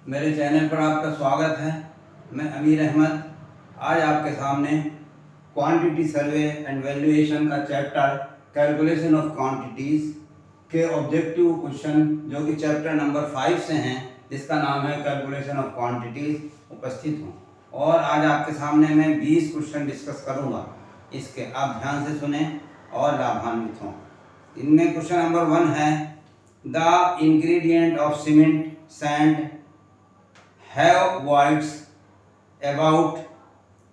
मेरे चैनल पर आपका स्वागत है। मैं अमीर अहमद आज आपके सामने क्वांटिटी सर्वे एंड वैल्यूएशन का चैप्टर कैलकुलेशन ऑफ क्वांटिटीज़ के ऑब्जेक्टिव क्वेश्चन जो कि चैप्टर नंबर 5 से हैं, जिसका नाम है कैलकुलेशन ऑफ क्वांटिटीज़ उपस्थित हूँ। और आज आपके सामने मैं 20 क्वेश्चन डिस्कस करूँगा। इसके आप ध्यान से सुने और लाभान्वित हों। इनमें क्वेश्चन नंबर 1 है, the ingredient of cement sand have voids about,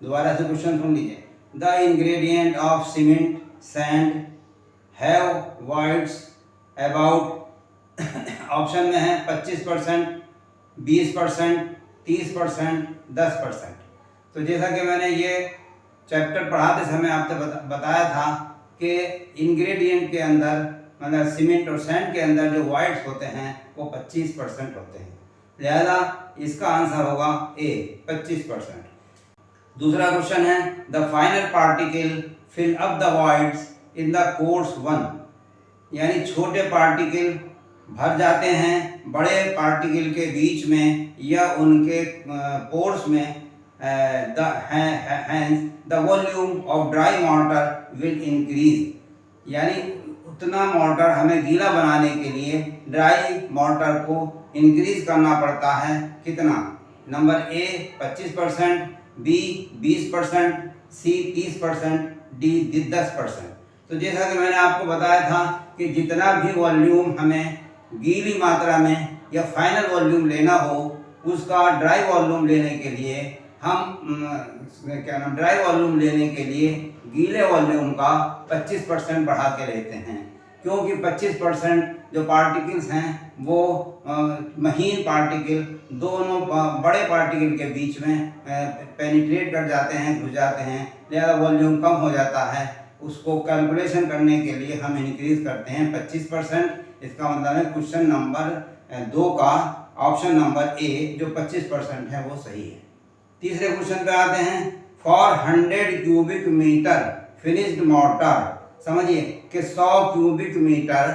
दोबारा से क्वेश्चन सुन लीजिए, the ingredient of cement sand have voids about option में है 25%, 20%, 30%, 10%। तो जैसा कि मैंने ये चैप्टर पढ़ाते समय आपसे बताया था कि इंग्रेडिएंट के अंदर मतलब सीमेंट और सैंड के अंदर जो voids होते हैं वो 25% होते हैं, लिहाजा इसका आंसर होगा ए 25%। दूसरा क्वेश्चन है, the final particle fill up the voids in the course 1, यानी छोटे पार्टिकल भर जाते हैं बड़े पार्टिकल के बीच में या उनके पोर्स में। The volume of dry water will increase, यानी उतना मोटर हमें गीला बनाने के लिए ड्राई मोटर को इंक्रीज करना पड़ता है। कितना? Number A 25%, B 20%, C 30%, D 10%। तो जैसा कि मैंने आपको बताया था कि जितना भी वॉल्यूम हमें गीली मात्रा में या फाइनल वॉल्यूम लेना हो, उसका ड्राई वॉल्यूम लेने के लिए ड्राई वॉल्यूम लेने के लिए गीले वॉल्यूम का 25% बढ़ा के लेते हैं, क्योंकि 25% जो पार्टिकल्स हैं वो महीन पार्टिकल दोनों बड़े पार्टिकल के बीच में पेनिट्रेट कर जाते हैं, घुस जाते हैं, लिहाजा वॉल्यूम कम हो जाता है। उसको कैलकुलेशन करने के लिए हम इंक्रीज करते हैं 25%। इसका मतलब है क्वेश्चन नंबर 2 का ऑप्शन नंबर ए जो 25% है वो सही है। तीसरे क्वेश्चन पे आते हैं, for 100 cubic metre finished mortar, समझिए कि 100 क्यूबिक मीटर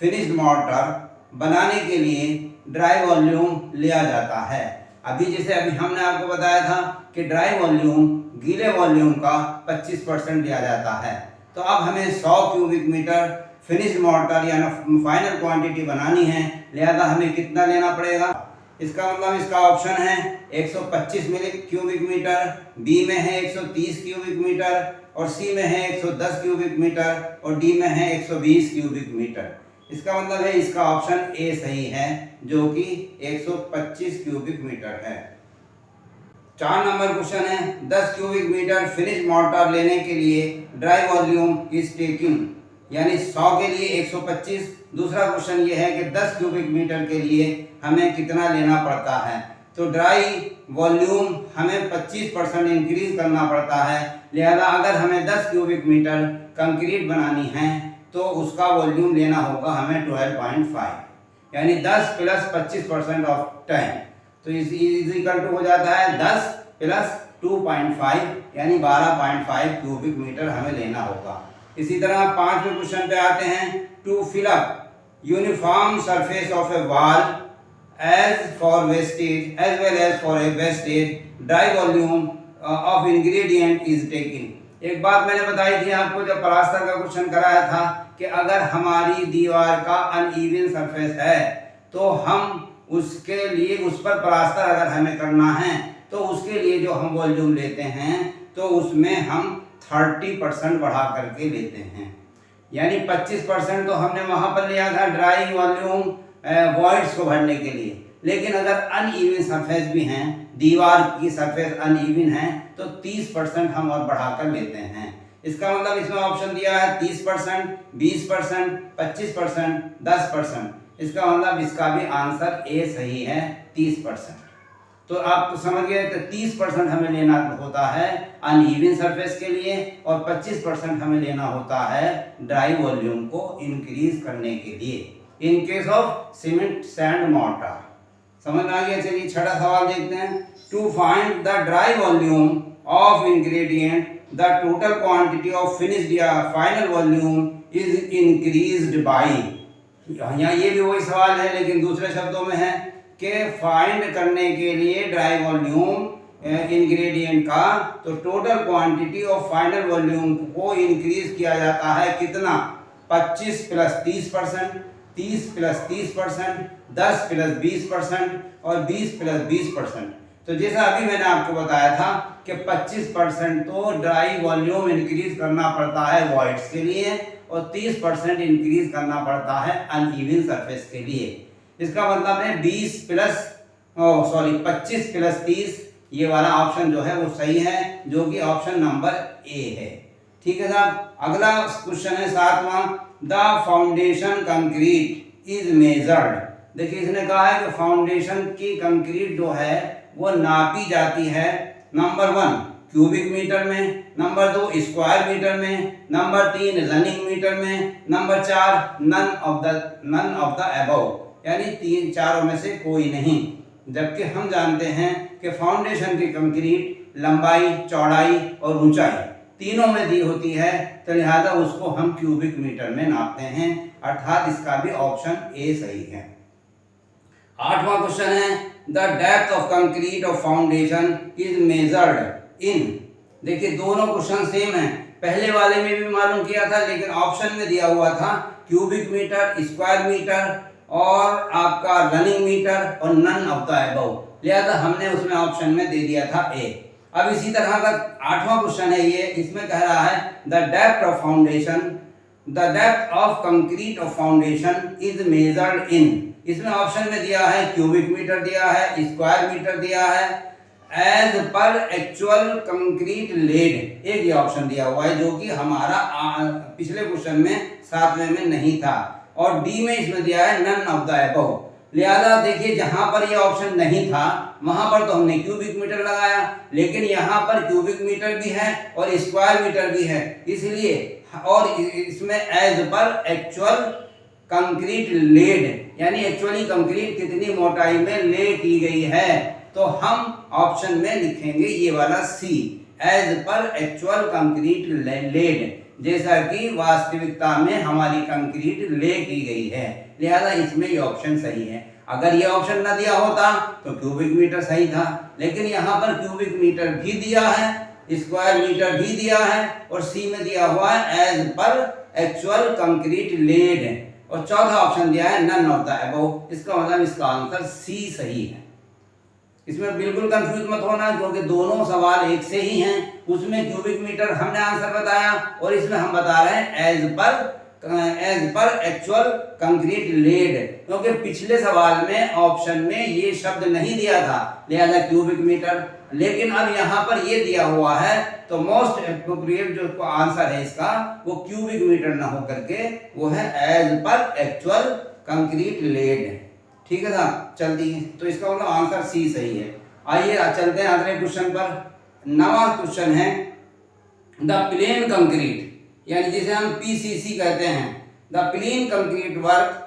फिनिश्ड मोर्टार बनाने के लिए ड्राई वॉल्यूम लिया जाता है। अभी हमने आपको बताया था कि ड्राई वॉल्यूम गीले वॉल्यूम का 25% लिया जाता है। तो अब हमें 100 क्यूबिक मीटर फिनिश्ड मोर्टार या फाइनल क्वांटिटी बनानी है, लिहाजा हमें कितना लेना पड़ेगा? इसका मतलब इसका ऑप्शन है 125 क्यूबिक मीटर, बी में है 130 क्यूबिक मीटर और सी में है 110 क्यूबिक मीटर और डी में है 120 क्यूबिक मीटर। इसका मतलब है इसका ऑप्शन ए सही है जो कि 125 क्यूबिक मीटर है। 4 नंबर क्वेश्चन है, 10 क्यूबिक मीटर फिनिश मोर्टार लेने के लिए ड्राई वॉल्यूम इज टेकिंग, यानी 100 के लिए 125। दूसरा क्वेश्चन ये है कि 10 क्यूबिक मीटर के लिए हमें कितना लेना पड़ता है? तो ड्राई वॉल्यूम हमें 25% इंक्रीज करना पड़ता है, लिहाजा अगर हमें 10 क्यूबिक मीटर कंक्रीट बनानी है तो उसका वॉल्यूम लेना होगा हमें 12.5, यानी 10 + 25% ऑफ 10, तो इज इक्वल टू हो जाता है 10 + 2.5, यानी 12.5 क्यूबिक मीटर हमें लेना होगा। इसी तरह 5वें क्वेश्चन पे आते हैं, to fill up uniform surface of a wall as well as for a wastage dry volume of ingredient is taken। एक बात मैंने बताई थी आपको जब प्लास्टर का क्वेश्चन कराया था कि अगर हमारी दीवार का अनइवन सरफेस है तो हम उसके लिए उस पर प्लास्टर अगर हमें करना है तो उसके लिए जो हम वॉल्यूम लेते हैं तो उसमें हम 30% बढ़ा करके लेते हैं, यानी 25% तो हमने वहाँ पर लिया था ड्राई वॉल्यूम वॉइड्स को भरने के लिए, लेकिन अगर अनइवन सरफेस भी हैं, दीवार की सरफेस अनइवन है तो 30% हम और बढ़ाकर लेते हैं। इसका मतलब इसमें ऑप्शन दिया है 30%, 20%, 25%, 10%। इसका मतलब इसका भी आंसर ए सही है 30%। तो आप तो समझ गए कि 30% हमें लेना होता है अनइवन सरफेस के लिए और 25% हमें लेना होता है ड्राई वॉल्यूम को इंक्रीज करने के लिए in case of cement sand mortar. समझ में आ गया? चलिए 6वां सवाल देखते हैं, to find the dry volume of ingredient the total quantity of finished या final volume is increased by. यहाँ ये भी वही सवाल है लेकिन दूसरे शब्दों में है कि फाइंड करने के लिए ड्राई वॉल्यूम इंग्रेडिएंट का, तो टोटल क्वांटिटी और फाइनल वॉल्यूम को इंक्रीज किया जाता है कितना, 25 प्लस 30%, 30 प्लस 30%, 10 प्लस 20% और 20 प्लस 20%। तो जैसा अभी मैंने आपको बताया था कि 25% तो ड्राई वॉल्यूम इंक्रीज करना पड़ता है वॉइड्स के लिए और 30% इंक्रीज करना पड़ता है अनइवन सरफेस के लिए। इसका मतलब है 25 प्लस 30, ये वाला ऑप्शन जो है वो सही है, जो कि ऑप्शन नंबर ए है। ठीक है साहब। अगला क्वेश्चन है 7वां, the foundation concrete is measured. देखिए इसने कहा है कि फाउंडेशन की कंक्रीट जो है वो नापी जाती है, नंबर 1 क्यूबिक मीटर में, नंबर 2 स्क्वायर मीटर में, नंबर 3 रनिंग मीटर में, number 4 none of the above, यानी 3-4 में से कोई नहीं। जबकि हम जानते हैं कि फाउंडेशन की कंक्रीट लंबाई, चौड़ाई और ऊंचाई तीनों में दी होती है, तो लिहाजा उसको हम क्यूबिक मीटर में नापते हैं, अर्थात इसका भी ऑप्शन ए सही है। 8वां क्वेश्चन है, the depth of concrete of foundation is measured इन। देखिए दोनों क्वेश्चन सेम है, पहले वाले में भी मालूम किया था, लेकिन ऑप्शन में दिया हुआ था क्यूबिक मीटर, स्क्वायर मीटर और आपका रनिंग मीटर और नन ऑफ द अबव, लिहाजा हमने उसमें ऑप्शन में दे दिया था ए। अब इसी तरह का 8वां क्वेश्चन है ये, इसमें कह रहा है the depth of concrete of foundation is measured इन। इसमें ऑप्शन में दिया है क्यूबिक मीटर दिया है, स्क्वायर मीटर दिया है, as per actual concrete lead, एक ये ऑप्शन दिया हुआ है जो कि हमारा पिछले क्वेश्चन में 7वें में नहीं था, और डी में इसमें दिया है नन ऑफ द अबव। लिहाजा देखिए जहां पर ये ऑप्शन नहीं था वहां पर तो हमने क्यूबिक मीटर लगाया, लेकिन यहाँ पर क्यूबिक मीटर भी है और स्क्वायर मीटर भी है, इसलिए और इसमें as per actual concrete laid, यानी एक्चुअली कंक्रीट कितनी मोटाई में ले की गई है, तो हम ऑप्शन में लिखेंगे ये वाला C, as per actual concrete laid, जैसा कि वास्तविकता में हमारी कंक्रीट ले की गई है, लिहाजा इसमें ये ऑप्शन सही है। अगर ये ऑप्शन ना दिया होता तो क्यूबिक मीटर सही था, लेकिन यहाँ पर क्यूबिक मीटर भी दिया है, स्क्वायर मीटर भी दिया है और सी में दिया हुआ है as per actual concrete lead, और चौथा ऑप्शन दिया है नन ऑफ द अबव। इसका मतलब इसका आंसर सी सही है। इसमें बिल्कुल कंफ्यूज मत होना, क्योंकि दोनों सवाल एक से ही हैं। उसमें क्यूबिक मीटर हमने आंसर बताया और इसमें हम बता रहे हैं as per actual concrete lead, क्योंकि पिछले सवाल में ऑप्शन में ये शब्द नहीं दिया था, लिहाजा क्यूबिक मीटर, लेकिन अब यहाँ पर ये दिया हुआ है, तो मोस्ट एप्रोप्रिएट जो आंसर है इसका वो क्यूबिक मीटर ना हो करके वो है as per actual concrete lead. ठीक है साहब, चलती है, तो इसका मतलब आंसर सी सही है। आइए चलते हैं अगले क्वेश्चन पर। 9वां क्वेश्चन है, द प्लेन कंक्रीट, यानी जिसे हम पीसीसी कहते हैं, the plane concrete work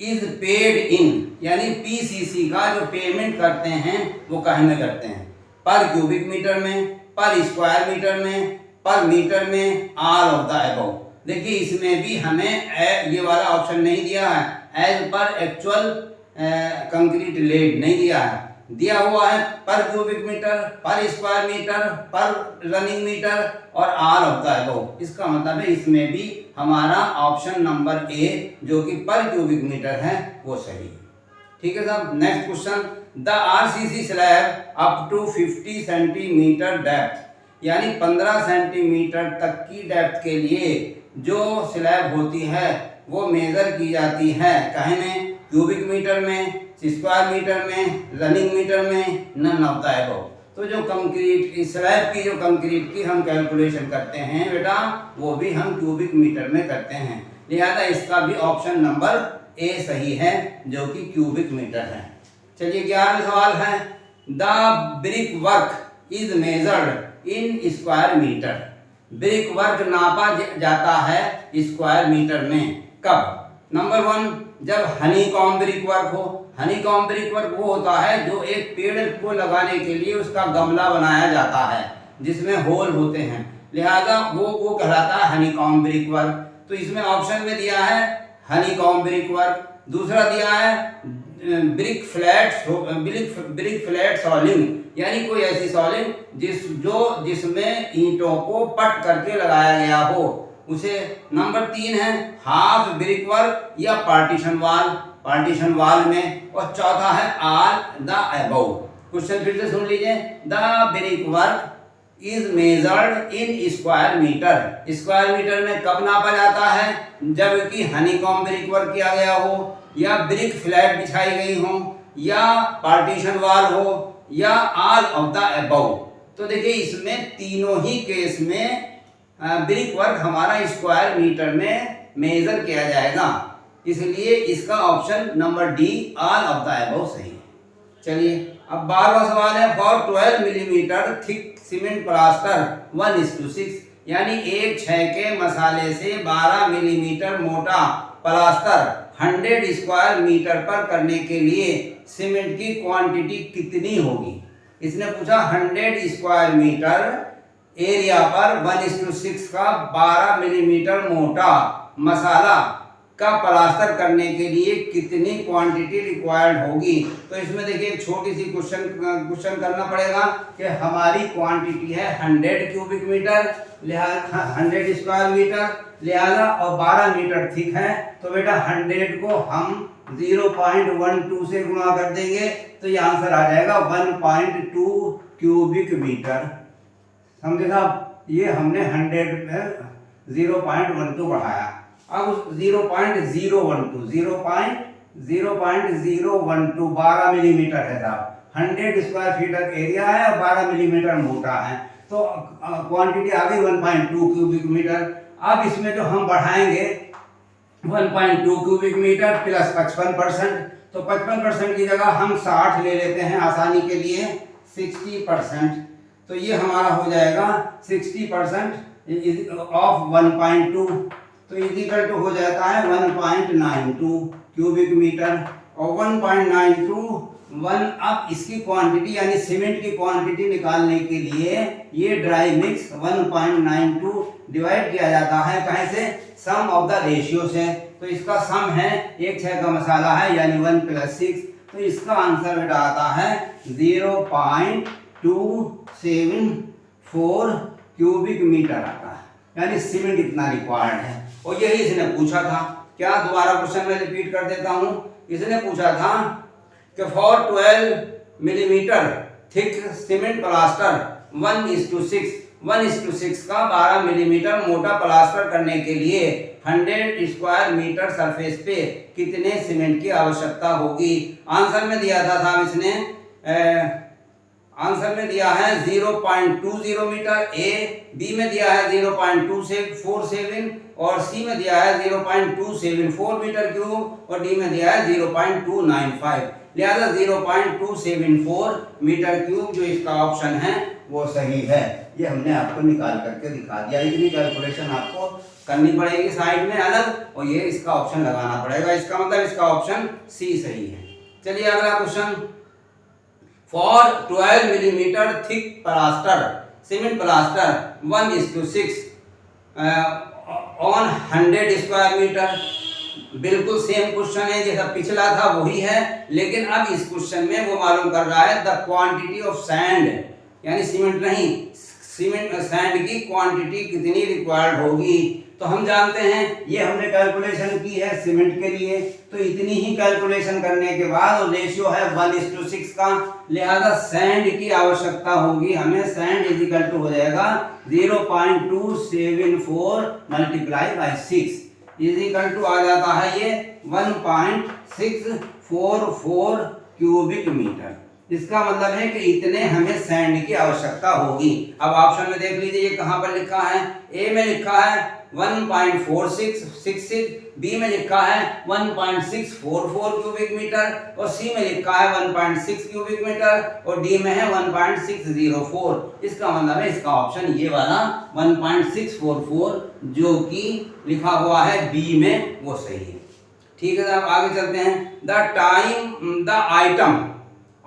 is paid in, यानी पीसीसी का जो पेमेंट करते हैं वो कहीं में करते हैं, पर क्यूबिक मीटर में, पर स्क्वायर मीटर में, पर मीटर में, ऑल ऑफ द अबव। देखिए इसमें भी हमें ये वाला ऑप्शन नहीं दिया है, as per actual concrete lead नहीं दिया है, दिया हुआ है पर क्यूबिक मीटर, पर स्क्वायर मीटर, पर रनिंग मीटर और ऑल ऑफ द अबव। इसका मतलब है इसमें भी हमारा ऑप्शन नंबर ए जो कि पर क्यूबिक मीटर है वो सही है। ठीक है साहब। Next question, the RCC slab up to 50 centimetre depth, यानी 15 सेंटीमीटर तक की डेप्थ के लिए जो स्लैब होती है वो मेजर की जाती है, कहीं में, क्यूबिक मीटर में, स्क्वायर मीटर में, रनिंग मीटर में, नन ऑफ द अबव। तो जो कंक्रीट स्लैब की जो कंक्रीट की हम कैलकुलेशन करते हैं बेटा, वो भी हम क्यूबिक मीटर में करते हैं, लिहाजा इसका भी ऑप्शन नंबर ए सही है जो कि क्यूबिक मीटर है। चलिए 11वां सवाल है, the brickwork is measured in square metre. Brickwork नापा जाता है स्क्वायर मीटर में, कब? नंबर 1, जब हनीकॉम्ब ब्रिक वर्क हो। हनीकॉम्ब ब्रिक वर्क वो होता है जो एक पेड़ को लगाने के लिए उसका गमला बनाया जाता है जिसमें होल होते हैं, लिहाजा वो कहलाता है हनीकॉम्ब ब्रिक वर्क। तो इसमें ऑप्शन में दिया है हनीकॉम्ब ब्रिक वर्क, दूसरा दिया है ब्रिक फ्लैट सॉलिंग, यानी कोई ऐसी सॉलिंग जिसमें ईंटों को पट करके लगाया गया हो उसे। नंबर 3 है हाफ ब्रिक वर्क या पार्टीशन वाल में। और चौथा है ऑल द अबव। क्वेश्चन फिर से सुन लीजिए। The brickwork is measured in square metre. Square metre में कब नापा जाता है? जबकि हनीकॉम्ब ब्रिक वर्क किया गया हो, या ब्रिक फ्लैट बिछाई गई हो, या पार्टीशन वाल हो, या ऑल ऑफ द अबव। तो देखिए इसमें तीनों ही केस में ब्रिक वर्क हमारा स्क्वायर मीटर में मेजर किया जाएगा, इसलिए इसका option number D all of the above सही है। चलिए अब 12वां सवाल है। For 12 millimetre thick cement plaster 1:6, यानी 1/6 के मसाले से 12 मिलीमीटर मोटा प्लास्टर 100 स्क्वायर मीटर पर करने के लिए सीमेंट की क्वांटिटी कितनी होगी? इसने पूछा 100 स्क्वायर मीटर एरिया पर 1:6 का 12 मिलीमीटर मोटा मसाला का प्लास्टर करने के लिए कितनी क्वांटिटी रिक्वायर्ड होगी। तो इसमें देखिए एक छोटी सी क्वेश्चन करना पड़ेगा कि हमारी क्वांटिटी है 100 क्यूबिक मीटर, लिहाजा 100 स्क्वायर मीटर, लिहाजा और 12 मीटर थिक है, तो बेटा 100 को हम 0.12 से गुणा कर देंगे तो ये आंसर आ जाएगा 1.2 क्यूबिक मीटर। समझे साहब? ये हमने 100 में 0.12 बढ़ाया। अब 0.012 12 मिलीमीटर है साहब। 100 स्क्वायर फीट एरिया है और 12 मिलीमीटर मोटा है, तो क्वांटिटी आ गई 1.2 क्यूबिक मीटर। अब इसमें जो हम बढ़ाएंगे 1.2 क्यूबिक मीटर प्लस 55%, तो 55% की जगह हम 60 ले लेते हैं आसानी के लिए, 60%। तो ये हमारा हो जाएगा 60% ऑफ 1.2, तो इक्वल टू हो जाता है 1.92 क्यूबिक मीटर। और 1.92 अब इसकी क्वांटिटी यानी सीमेंट की क्वांटिटी निकालने के लिए ये ड्राई मिक्स 1.92 डिवाइड किया जाता है कहीं से? सम ऑफ द रेशियो से। तो इसका सम है 1/6 का मसाला है यानी 1 + 6, तो इसका आंसर बेटा आता है 0.274 क्यूबिक मीटर आता है, यानी सीमेंट इतना रिक्वायर्ड है। और यही इसने पूछा था। क्या दोबारा क्वेश्चन में रिपीट कर देता हूं। इसने पूछा था कि for 12 millimetre thick cement plaster 1:6 का 12 मिलीमीटर मोटा प्लास्टर करने के लिए 100 स्क्वायर मीटर सरफेस पे कितने सीमेंट की आवश्यकता होगी। आंसर में दिया था साहब इसने आंसर में दिया है 0.20 मीटर, ए, बी में दिया है 0.247 और सी में दिया है 0.274 मीटर क्यूब और डी में दिया है 0.295। लिहाजा 0.274 मीटर क्यूब जो इसका ऑप्शन है वो सही है। ये हमने आपको निकाल करके दिखा दिया। इतनी कैलकुलेशन आपको करनी पड़ेगी साइड में अलग, और ये इसका ऑप्शन लगाना पड़ेगा। इसका मतलब इसका ऑप्शन सी सही है। चलिए अगला question. For 12 millimetre thick plaster cement plaster 1:6 on 100 square metre. बिल्कुल सेम क्वेश्चन है जैसा पिछला था वही है, लेकिन अब इस क्वेश्चन में वो मालूम कर रहा है द क्वांटिटी ऑफ सैंड, यानी सीमेंट नहीं, सीमेंट सैंड की क्वांटिटी कितनी रिक्वायर्ड होगी। तो हम जानते हैं ये हमने कैलकुलेशन की है सीमेंट के लिए, तो इतनी ही कैलकुलेशन करने के बाद और रेशियो है 1:6 का, लिहाजा सैंड की आवश्यकता होगी हमें। सैंड इज इक्वल टू हो जाएगा 0.274 multiply by 6 is equal to आ जाता है ये 1.644 क्यूबिक मीटर। इसका मतलब है कि इतने हमें सैंड की आवश्यकता होगी। अब ऑप्शन में देख लीजिए ये कहां पर लिखा है। ए में लिखा है 1.4666, बी में लिखा है 1.644 क्यूबिक मीटर और सी में लिखा है 1.6 क्यूबिक मीटर और डी में है 1.604। इसका मतलब है इसका ऑप्शन ये वाला 1.644 जो कि लिखा हुआ है बी में वो सही है। ठीक है साहब, आगे चलते हैं। The item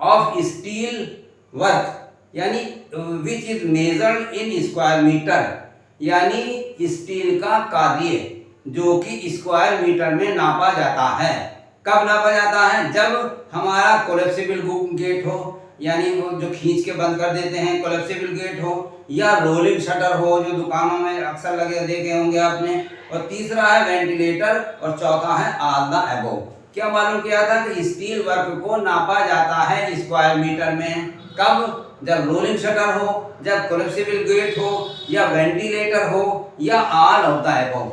of steel work यानी which is measured in square metre, यानी स्टील का कार्य जो कि स्क्वायर मीटर में नापा जाता है कब नापा जाता है? जब हमारा कोलेप्सिबल गेट हो, यानी वो जो खींच के बंद कर देते हैं, कोलेप्सिबल गेट हो, या रोलिंग शटर हो जो दुकानों में अक्सर लगे देखे होंगे आपने, और तीसरा है वेंटिलेटर, और चौथा है ऑल द अबव। क्या मालूम किया था कि स्टील वर्क को नापा जाता है स्क्वायर मीटर में। कब? जब रोलिंग शटर हो, जब कोलेप्सिबल गेट हो, या वेंटिलेटर हो, या ऑल ऑफ द अबव।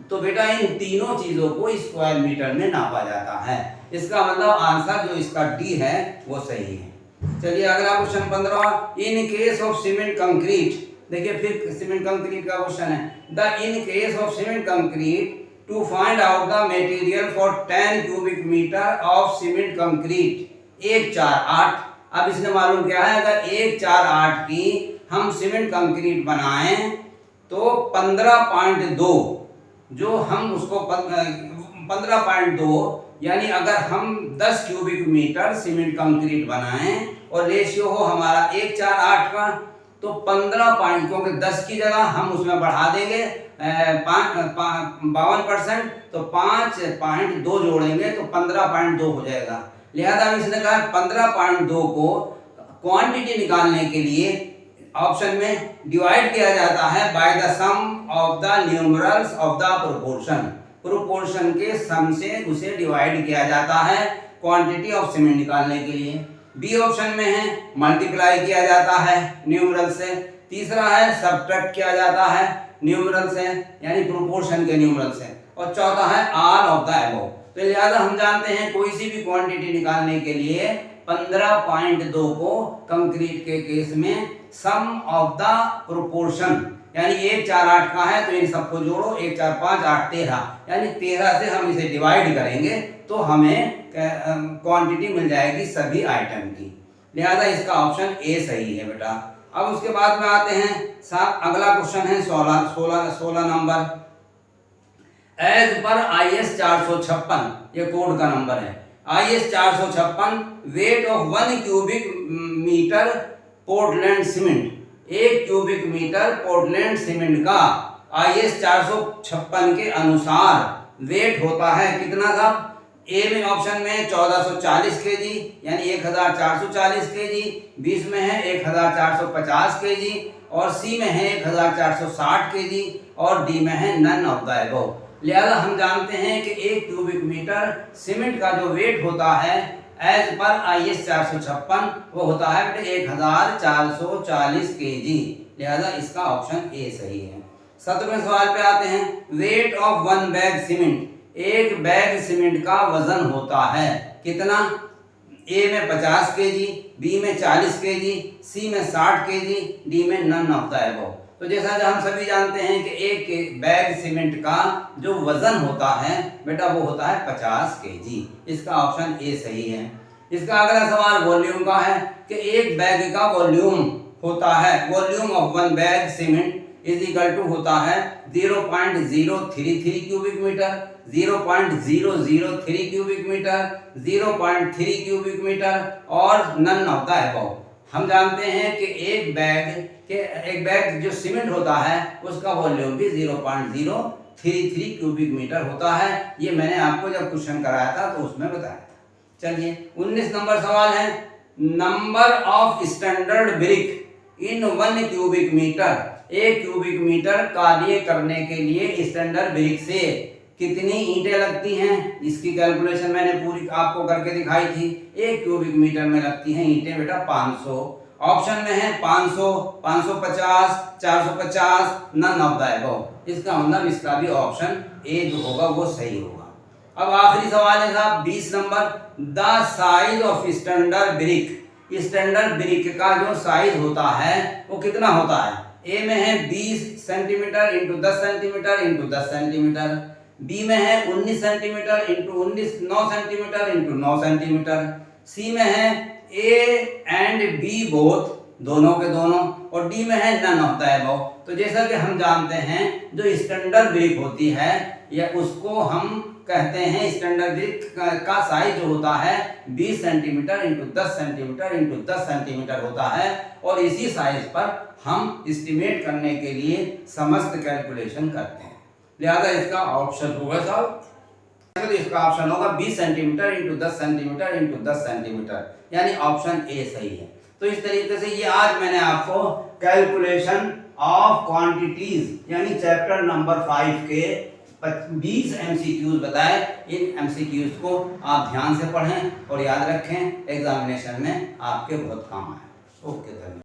तो बेटा इन तीनों चीजों को स्क्वायर मीटर में नापा जाता है। इसका मतलब आंसर जो इसका डी है वो सही है। चलिए अगला question 15, in case of cement concrete. देखिए फिर सीमेंट कंक्रीट का क्वेश्चन है। The in case of cement concrete to find out the material for 10 cubic metre of cement concrete 1 4 8। अब इसने मालूम किया है अगर 1 4 8 की हम सीमेंट कंक्रीट बनाएं तो 15.2, जो हम उसको 15.2, यानी अगर हम 10 क्यूबिक मीटर सीमेंट कंक्रीट बनाएं और रेशियो हो हमारा 1 4 8 का, तो 15 पॉइंट, क्योंकि 10 की जगह हम उसमें बढ़ा देंगे 52%, तो 5.2 जोड़ेंगे तो 15.2 हो जाएगा। लिहाजा इसने कहा 15.2 को क्वांटिटी निकालने के लिए ऑप्शन में डिवाइड किया जाता है by the sum of the numerals of the proportion. Proportion के सम से उसे डिवाइड किया जाता है क्वांटिटी ऑफ सीमेंट निकालने के लिए। बी ऑप्शन में है मल्टीप्लाई किया जाता है न्यूमरल से। तीसरा है सब्ट्रैक्ट किया जाता है न्यूमरल से, यानी प्रोपोर्शन के न्यूमरल से। और चौथा है ऑल ऑफ द अबव। तो लिहाजा हम जानते हैं कोई सी भी क्वांटिटी निकालने के लिए 15.2 को कंक्रीट के केस में सम ऑफ द प्रोपोर्शन, यानी 1 4 8 का है तो इन सबको जोड़ो, 1 4 5 8 13, यानी 13 से हम इसे डिवाइड करेंगे तो हमें क्वांटिटी मिल जाएगी सभी आइटम की। लिहाजा इसका ऑप्शन ए सही है बेटा। अब उसके बाद में आते हैं अगला क्वेश्चन है 16 नंबर। एज पर IS 456, ये कोड का नंबर है, IS 456, weight of 1 cubic metre Portland cement, 1 cubic metre Portland cement का IS 456 के अनुसार वेट होता है कितना साहब? ए में ऑप्शन में 1440 kg, यानी 1440 kg, 20 में है 1450 kg, और सी में है 1460 kg, और डी में है नन ऑफ द अबव। लिहाजा हम जानते हैं कि 1 क्यूबिक मीटर सीमेंट का जो वेट होता है एज पर IS 456 वो होता है 1440 kg। लिहाजा इसका ऑप्शन ए सही है। 17वें सवाल पे आते हैं। वेट ऑफ 1 बैग सीमेंट, एक बैग सीमेंट का वजन होता है कितना? ए में 50 kg, बी में 40 kg, सी में 60 kg, डी में नन ऑफ द अबव। तो जैसा कि हम सभी जानते हैं कि एक बैग सीमेंट का जो वजन होता है बेटा वो होता है 50 kg। इसका ऑप्शन ए सही है। इसका अगला सवाल वॉल्यूम का है कि एक बैग का वॉल्यूम होता है, volume of 1 bag cement is equal to होता है 0.033 cubic metre, 0.003 cubic metre, 0.3 cubic metre, और नन ऑफ द अबव। हम जानते हैं कि एक बैग जो सीमेंट होता है उसका वॉल्यूम भी 0.033 क्यूबिक मीटर होता है। ये मैंने आपको जब क्वेश्चन कराया था तो उसमें बताया था। चलिए 19 नंबर सवाल है। Number of standard brick in 1 cubic metre, 1 cubic metre कार्य करने के लिए स्टैंडर्ड ब्रिक से कितनी ईंटें लगती हैं? इसकी कैलकुलेशन मैंने पूरी आपको करके दिखाई थी। 1 क्यूबिक मीटर में लगती हैं ईंटें बेटा 500। ऑप्शन में है 500, 550, 450, नन ऑफ द अबव। इसका मतलब इसका भी ऑप्शन ए जो होगा वो सही होगा। अब आखिरी सवाल है साहब 20 number. The size of standard brick, standard brick का जो साइज होता है वो कितना होता है? ए में है 20 centimetre into 10 centimetre into 10 centimetre, B में है 19 centimetre into 9 centimetre into 9 centimetre, C में है ए एंड बी बोथ, दोनों के दोनों, और डी में है नन ऑफ द अबव। तो जैसा कि हम जानते हैं जो स्टैंडर्ड ब्रिक होती है या उसको हम कहते हैं, स्टैंडर्ड ब्रिक का साइज जो होता है 20 centimetre into 10 centimetre into 10 centimetre होता है, और इसी साइज पर हम एस्टिमेट करने के लिए समस्त कैलकुलेशन करते हैं। लिहाजा इसका ऑप्शन होगा साहब तो इसका ऑप्शन होगा 20 centimetre into 10 centimetre into 10 centimetre, यानी ऑप्शन ए सही है। तो इस तरीके से ये आज मैंने आपको कैलकुलेशन ऑफ क्वांटिटीज यानी चैप्टर नंबर 5 के 20 MCQs बताए। इन MCQs को आप ध्यान से पढ़ें और याद रखें, एग्जामिनेशन में आपके बहुत काम आए। ओके, धन्यवाद।